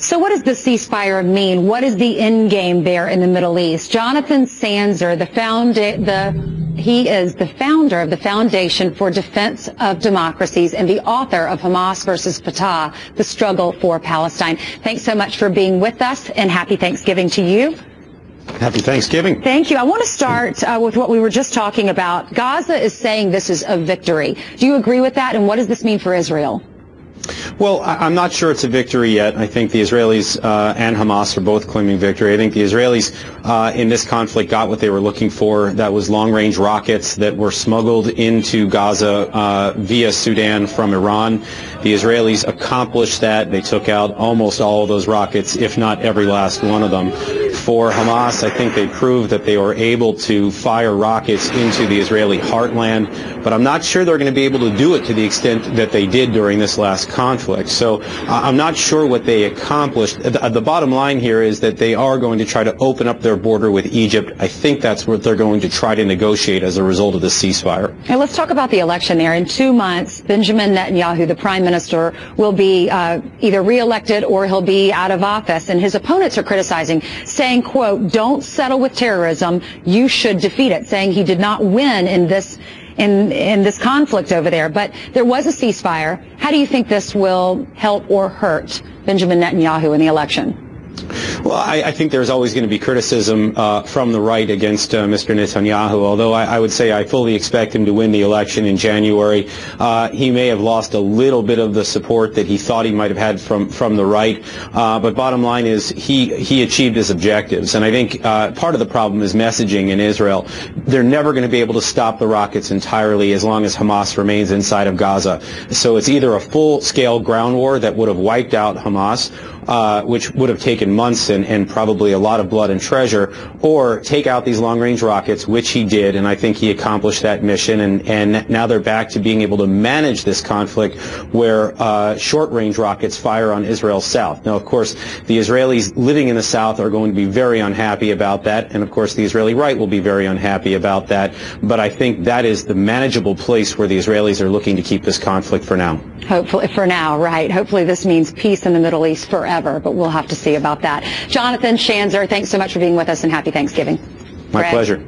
So what does the ceasefire mean? What is the end game there in the Middle East? Jonathan Schanzer, he is the founder of the Foundation for Defense of Democracies and the author of Hamas versus Fatah, The Struggle for Palestine. Thanks so much for being with us, and happy Thanksgiving to you. Happy Thanksgiving. Thank you. I want to start with what we were just talking about. Gaza is saying this is a victory. Do you agree with that, and what does this mean for Israel? Well, I'm not sure it's a victory yet. I think the Israelis and Hamas are both claiming victory. I think the Israelis in this conflict got what they were looking for. That was long-range rockets that were smuggled into Gaza via Sudan from Iran. The Israelis accomplished that. They took out almost all of those rockets, if not every last one of them. For Hamas, I think they proved that they were able to fire rockets into the Israeli heartland, but I'm not sure they're going to be able to do it to the extent that they did during this last conflict. So I'm not sure what they accomplished. The bottom line here is that they are going to try to open up their border with Egypt. I think that's what they're going to try to negotiate as a result of the ceasefire. Hey, let's talk about the election there. In 2 months, Benjamin Netanyahu, the prime minister, will be either reelected or he'll be out of office. And his opponents are criticizing, saying, quote, "Don't settle with terrorism. You should defeat it," saying he did not win in this conflict over there. But there was a ceasefire. How do you think this will help or hurt Benjamin Netanyahu in the election? Well, I think there's always going to be criticism from the right against Mr. Netanyahu, although I would say I fully expect him to win the election in January. He may have lost a little bit of the support that he thought he might have had from the right, but bottom line is he achieved his objectives. And I think part of the problem is messaging in Israel. They're never going to be able to stop the rockets entirely as long as Hamas remains inside of Gaza. So it's either a full-scale ground war that would have wiped out Hamas, which would have taken months and probably a lot of blood and treasure, or take out these long-range rockets, which he did, and I think he accomplished that mission, and now they're back to being able to manage this conflict where short-range rockets fire on Israel's south. Now, of course, the Israelis living in the south are going to be very unhappy about that, and of course the Israeli right will be very unhappy about that, but I think that is the manageable place where the Israelis are looking to keep this conflict for now. Hopefully, for now, right. Hopefully this means peace in the Middle East forever, but we'll have to see about that. Jonathan Schanzer, thanks so much for being with us, and happy Thanksgiving. My pleasure.